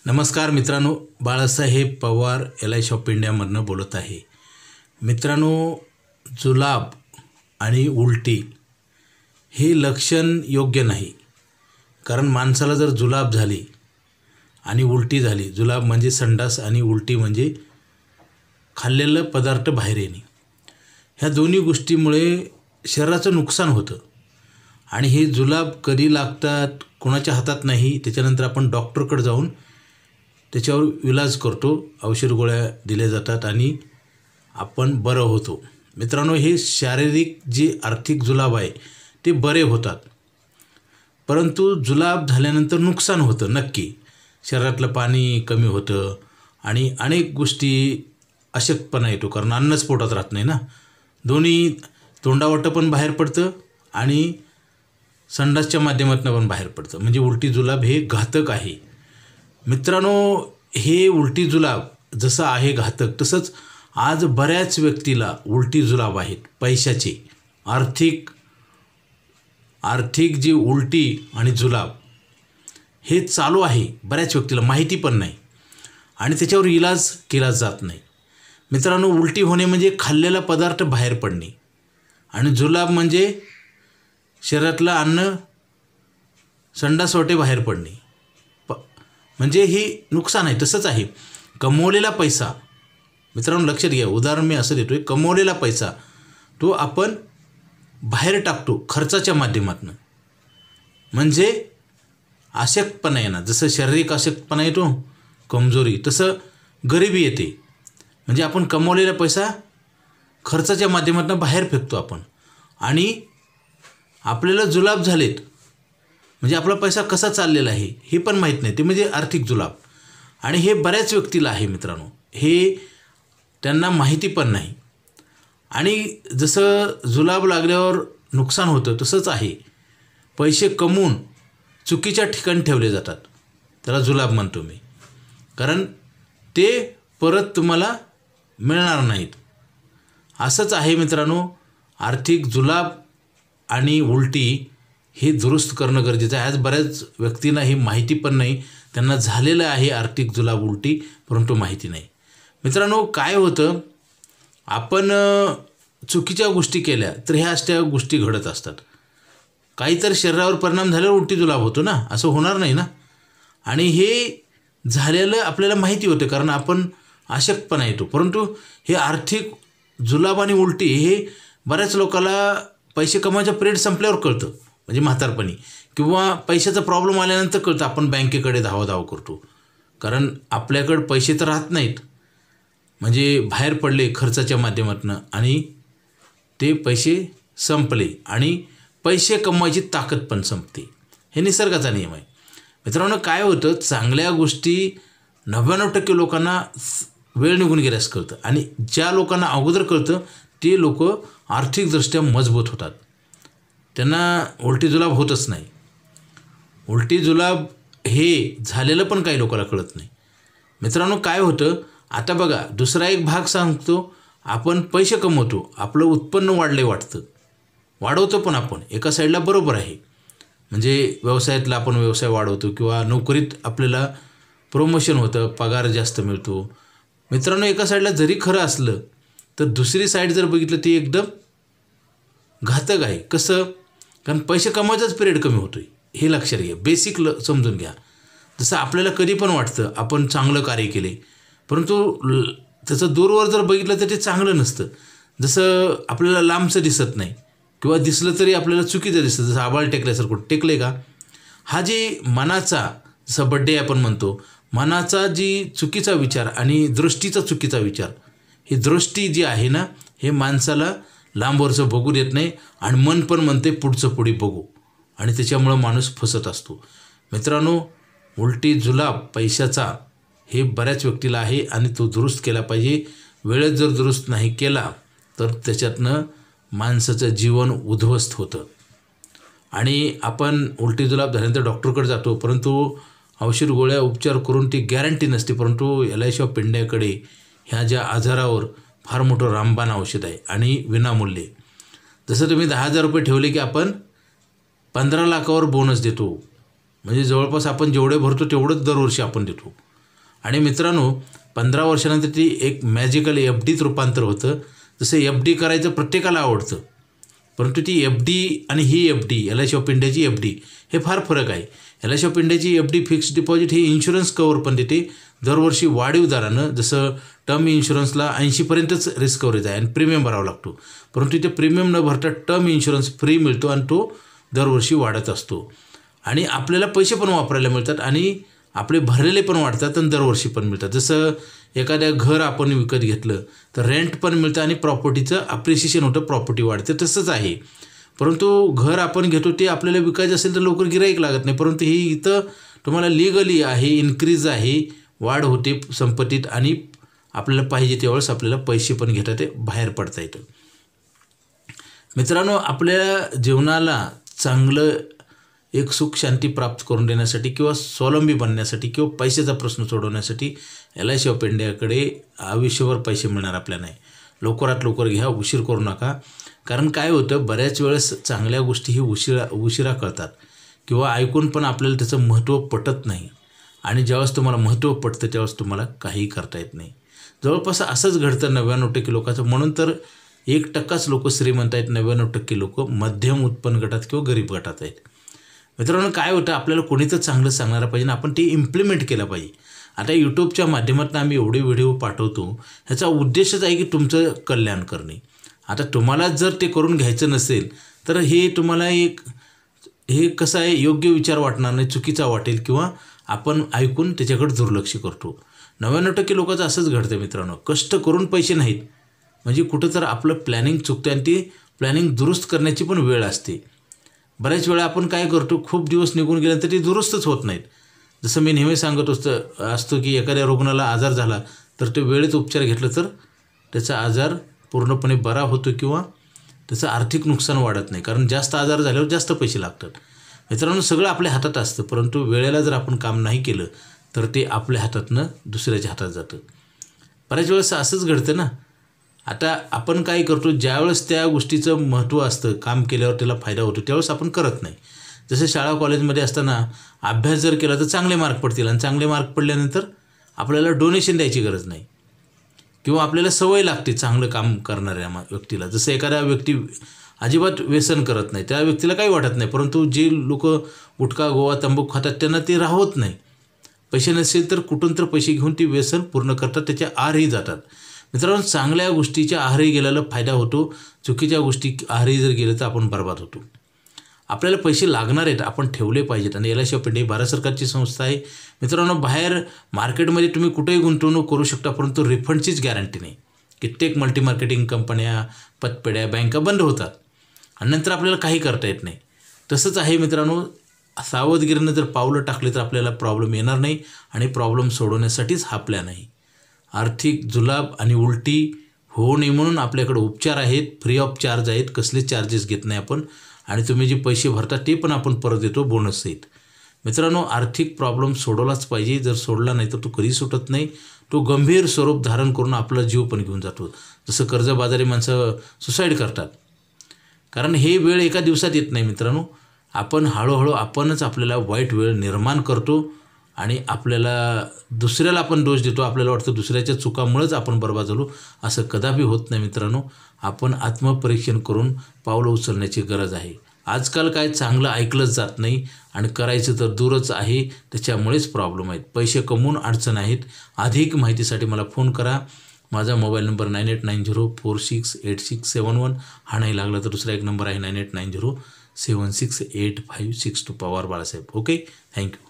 नमस्कार मित्रांनो, Balasaheb Pawar LIC of इंडियामधनं बोलत आहे. मित्रांनो, जुलाब आणि उलटी हे लक्षण योग्य नाही. कारण माणसाला जर जुलाब झाली आणि उलटी झाली, जुलाब म्हणजे संडास आणि उलटी म्हणजे खाल्लेलं पदार्थ बाहेर येणे, ह्या दोन्ही गोष्टीमुळे शरीराचं नुकसान होतं. आणि हे जुलाब कधी लागतात कोणाच्या हातात नाही. त्याच्यानंतर आपण डॉक्टरकडे जाऊन त्याच्यावर इलाज करतो, औषध गोळ्या दिल्या जातात आणि आपण बरं होतो. मित्रांनो, हे शारीरिक जे आर्थिक जुलाब आहे ते बरे होतात, परंतु जुलाब झाल्यानंतर नुकसान होतं नक्की. शरीरातलं पाणी कमी होतं आणि अनेक गोष्टी अशक्तपणा येतो, कारण अन्नच पोटात राहत नाही ना. दोन्ही तोंडावाटं पण बाहेर पडतं आणि संडासच्या माध्यमातून पण बाहेर पडतं. म्हणजे उलटी जुलाब हे घातक आहे. मित्रांनो, हे उलटी जुलाब जसं आहे घातक, तसंच आज बऱ्याच व्यक्तीला उलटी जुलाब आहेत. पैशाचे आर्थिक जी उलटी आणि जुलाब हे चालू आहे. बऱ्याच व्यक्तीला माहिती पण नाही आणि त्याच्यावर इलाज केला जात नाही. मित्रांनो, उलटी होणे म्हणजे खाल्लेला पदार्थ बाहेर पडणे आणि जुलाब म्हणजे शरीरातलं अन्न संडास वाटे बाहेर पडणे. म्हणजे हे नुकसान आहे. तसंच आहे कमवलेला पैसा. मित्रांनो, लक्षात घ्या, उदाहरण मी असं देतो आहे, कमवलेला पैसा तो आपण बाहेर टाकतो खर्चाच्या माध्यमातून. म्हणजे अशक्तपणा येणार. जसं शारीरिक अशक्तपणा येतो, कमजोरी, तसं गरिबी येते. म्हणजे आपण कमवलेला पैसा खर्चाच्या माध्यमातून बाहेर फेकतो आपण आणि आपल्याला जुलाब झालेत. म्हणजे आपला पैसा कसा चाललेला आहे हे पण माहीत नाही. ते म्हणजे आर्थिक जुलाब. आणि हे बऱ्याच व्यक्तीला आहे मित्रांनो. हे त्यांना माहिती पण नाही. आणि जसं जुलाब लागल्यावर नुकसान होतं, तसंच आहे पैसे कमवून चुकीच्या ठिकाणी ठेवले जातात. त्याला जुलाब म्हणतो मी, कारण ते परत तुम्हाला मिळणार नाहीत. असंच आहे मित्रांनो. आर्थिक जुलाब आणि उलटी हे दुरुस्त करणं गरजेचं आहे. आज बऱ्याच व्यक्तींना ही माहिती पण नाही. त्यांना झालेलं आहे आर्थिक जुलाब उलटी, परंतु माहिती नाही. मित्रांनो, काय होतं, आपण चुकीच्या गोष्टी केल्या तर ह्या अशा गोष्टी घडत असतात. काहीतरी शरीरावर परिणाम झाल्यावर उलटी जुलाब होतो ना, असं होणार नाही ना. आणि हे झालेलं आपल्याला माहिती होतं, कारण आपण अशक्तपणा येतो. परंतु हे आर्थिक जुलाब आणि उलटी हे बऱ्याच लोकांना पैसे कमवायचा पिरियड संपल्यावर कळतं, म्हणजे म्हातारपणी किंवा पैशाचा प्रॉब्लेम आल्यानंतर कळतं. आपण बँकेकडे धावाधाव करतो, कारण आपल्याकडे पैसे तर राहत नाहीत. म्हणजे बाहेर पडले खर्चाच्या माध्यमातून आणि ते पैसे संपले आणि पैसे कमवायची ताकद पण संपते. हे निसर्गाचा नियम आहे. मित्रांनो, काय होतं, चांगल्या गोष्टी 99% लोकांना वेळ निघून गेल्यास कळतं आणि ज्या लोकांना अगोदर कळतं ते लोक आर्थिकदृष्ट्या मजबूत होतात. त्यांना उलटी जुलाब होतच नाही. उलटी जुलाब हे झालेलं पण काही लोकांना कळत नाही. मित्रांनो, काय होतं, आता बघा, दुसरा एक भाग सांगतो. आपण पैसे कमवतो, आपलं उत्पन्न वाढले वाटतं, वाढवतो पण आपण एका साईडला बरोबर आहे. म्हणजे व्यवसायातला आपण व्यवसाय वाढवतो किंवा नोकरीत आपल्याला प्रमोशन होतं, पगार जास्त मिळतो. मित्रांनो, एका साईडला जरी खरं असलं तर दुसरी साईड जर बघितलं ती एकदम घातक आहे. कसं, कारण पैसे कमवायचाच पिरियड कमी होतो आहे. हे लक्षात घ्या, बेसिक समजून घ्या. जसं आपल्याला कधी पण वाटतं आपण चांगलं कार्य केले, परंतु त्याचं दूरवर जर बघितलं तर ते चांगलं नसतं. जसं आपल्याला लांबचं दिसत नाही किंवा दिसलं तरी आपल्याला चुकीचं दिसतं. जसं आबाळ टेकल्यासारखं टेकले का. हा जे मनाचा, जसं बड्डे आपण म्हणतो, मनाचा जी चुकीचा विचार आणि दृष्टीचा चुकीचा विचार, ही दृष्टी जी आहे ना, हे माणसाला लांबवरचं बघू देत नाही आणि मन पण म्हणते पुढचं पुढे बघू आणि त्याच्यामुळं माणूस फसत असतो. मित्रांनो, उलटी जुलाब पैशाचा हे बऱ्याच व्यक्तीला आहे आणि तो दुरुस्त केला पाहिजे. वेळेत जर दुरुस्त नाही केला तर त्याच्यातनं माणसाचं जीवन उद्ध्वस्त होतं. आणि आपण उलटी जुलाब झाल्यानंतर डॉक्टरकडे जातो, परंतु औषध गोळ्या उपचार करून ती गॅरंटी नसते. परंतु LIC ऑफ इंडियाकडे ह्या ज्या आजारावर फार मोठं रामबाण औषध आहे आणि विनामूल्य. जसं तुम्ही 10,000 रुपये ठेवले की आपण 15 लाखावर बोनस देतो. म्हणजे जवळपास आपण जेवढे भरतो तेवढंच दरवर्षी आपण देतो. आणि मित्रांनो 15 वर्षानंतर ती एक मॅजिकल FDत रूपांतर होतं. जसं FD करायचं प्रत्येकाला आवडतं, परंतु ती FD आणि ही FD LIC ऑफ इंडियाची FD हे फार फरक आहे. LIC ऑफ इंडियाची FD फिक्स्ड डिपॉझिट ही इन्शुरन्स कवर पण देते दरवर्षी वाढीव दरानं. जसं टर्म इन्शुरन्सला 80पर्यंतच रिस्क कव्हरेज आहे आणि प्रीमियम भरावा लागतो, परंतु इथे प्रीमियम न भरता टर्म इन्शुरन्स फ्री मिळतो आणि तो दरवर्षी वाढत असतो. आणि आपल्याला पैसे पण वापरायला मिळतात आणि आपले भरलेले पण वाढतात आणि दरवर्षी पण मिळतात. जसं एखाद्या घर आपण विकत घेतलं तर रेंट पण मिळतं आणि प्रॉपर्टीचं अप्रिसिएशन होतं, प्रॉपर्टी वाढते. तसंच आहे. परंतु घर आपण घेतो ते आपल्याला विकायचं असेल तर लवकर गिराईक लागत नाही, परंतु ही इथं तुम्हाला लिगली आहे, इन्क्रीज आहे, वाढ होते संपत्तीत आणि आपल्याला पाहिजे त्यावेळेस आपल्याला पैसे पण घेता ते बाहेर पडता येतं. मित्रांनो, आपल्या जीवनाला चांगलं एक सुख शांती प्राप्त करून देण्यासाठी किंवा स्वावलंबी बनण्यासाठी किंवा पैशाचा प्रश्न सोडवण्यासाठी LIC ऑफ इंडियाकडे आयुष्यभर पैसे मिळणार आपल्याला नाही. लवकरात लवकर घ्या, उशीर करू नका. कारण काय होतं, बऱ्याच वेळेस चांगल्या गोष्टी ही उशिरा कळतात किंवा ऐकून पण आपल्याला त्याचं महत्त्व पटत नाही. आणि ज्यावेळेस तुम्हाला महत्त्व पटतं त्यावेळेस तुम्हाला काहीही करता येत नाही. जवळपास असंच घडतं 99% लोकांचं. म्हणून तर 1%च लोक श्रीमंत आहेत, 99% लोक मध्यम उत्पन्न गटात किंवा गरीब गटात आहेत. मित्रांनो, काय होतं, आपल्याला कोणी तर चांगलं सांगणारं पाहिजे आणि आपण ते इम्प्लिमेंट केलं पाहिजे. आता यूट्यूबच्या माध्यमातून आम्ही एवढे व्हिडिओ पाठवतो, ह्याचा उद्देशच आहे की तुमचं कल्याण करणे. आता तुम्हाला जर ते करून घ्यायचं नसेल तर हे तुम्हाला हे कसं आहे, योग्य विचार वाटणार नाही, चुकीचा वाटेल किंवा आपण ऐकून त्याच्याकडे दुर्लक्ष करतो. 99% लोकांचं असंच घडतं मित्रांनो. कष्ट करून पैसे नाहीत म्हणजे कुठं तर आपलं प्लॅनिंग चुकतं आणि ती प्लॅनिंग दुरुस्त करण्याची पण वेळ असते. बऱ्याच वेळा आपण काय करतो, खूप दिवस निघून गेल्यानंतर ती दुरुस्तच होत नाहीत. जसं मी नेहमी सांगत असतो की एखाद्या रुग्णाला आजार झाला तर ते वेळेत उपचार घेतलं तर त्याचा आजार पूर्णपणे बरा होतो किंवा त्याचं आर्थिक नुकसान वाढत नाही. कारण जास्त आजार झाल्यावर जास्त पैसे लागतात. मित्रांनो, सगळं आपल्या हातात असतं, परंतु वेळेला जर आपण काम नाही केलं तर ते आपल्या हातातनं दुसऱ्याच्या हातात जातं. बऱ्याच वेळेस असंच घडतं ना. आता आपण काय करतो, ज्यावेळेस त्या गोष्टीचं महत्त्व असतं, काम केल्यावर त्याला फायदा होतो, त्यावेळेस आपण करत नाही. जसं शाळा कॉलेजमध्ये असताना अभ्यास जर केला तर चांगले मार्क पडतील आणि चांगले मार्क पडल्यानंतर आपल्याला डोनेशन द्यायची गरज नाही किंवा आपल्याला सवय लागते चांगलं काम करणाऱ्या व्यक्तीला. जसं एखादा व्यक्ती अजिबात व्यसन करत नाही, त्या व्यक्तीला काही वाटत नाही, परंतु जे लोक गुटखा गोवा तंबाखू खातात त्यांना ते राहत नाही. पैसे नसेल तर कुठून तर पैसे घेऊन ती व्यसन पूर्ण करतात, त्याच्या आहारही जातात. मित्रांनो, चांगल्या गोष्टीच्या आहारही गेल्याला फायदा होतो, चुकीच्या गोष्टी आहारही जर गेलं तर आपण बर्बाद होतो. आपल्याला पैसे लागणार आहेत, आपण ठेवले पाहिजेत. आणि LIC ऑफ इंडिया भारत सरकारची संस्था आहे. मित्रांनो, बाहेर मार्केटमध्ये तुम्ही कुठेही गुंतवणूक करू शकता, परंतु रिफंडचीच गॅरंटी नाही. कित्येक मल्टी मार्केटिंग कंपन्या, पतपेढ्या, बँका बंद होतात आणि नंतर आपल्याला काही करता येत नाही. तसंच आहे मित्रांनो, सावधगिरीनं जर पावलं टाकले तर आपल्याला प्रॉब्लेम येणार नाही आणि प्रॉब्लेम सोडवण्यासाठीच हा प्लॅन आहे. आर्थिक जुलाब आणि उलटी होऊ नये म्हणून आपल्याकडे उपचार आहेत, फ्री ऑफ चार्ज आहेत, कसले चार्जेस घेत नाही आपण. आणि तुम्ही जे पैसे भरता ते पण आपण परत देतो बोनस सहित. मित्रांनो, आर्थिक प्रॉब्लेम सोडवलाच पाहिजे. जर सोडला नाही तर तो कधी सुटत नाही. तो गंभीर स्वरूप धारण करून आपला जीव पण घेऊन जातो. जसं कर्जबाजारी माणसं सुसाईड करतात. कारण हे वेळ एका दिवसात येत नाही मित्रांनो. आपण हळूहळू आपणच आपल्याला वाईट वेळ निर्माण करतो आणि आपल्याला दुसऱ्याला आपण दोष देतो. आपल्याला वाटतं दुसऱ्याच्या चुकामुळेच आपण बर्बाद झालो. असं कदापि होत नाही मित्रांनो. आपण आत्मपरीक्षण करून पावलं उचलण्याची गरज आहे. आजकाल काय चांगलं ऐकलंच जात नाही आणि करायचं तर दूरच आहे. त्याच्यामुळेच प्रॉब्लेम आहेत. पैसे कमवून अडचण आहेत. अधिक माहितीसाठी मला फोन करा. माझा मोबाईल नंबर 9890468671. हा नाही लागला तर दुसरा एक नंबर आहे 9890768562. पवार बाळासाहेब. Okay, thank you.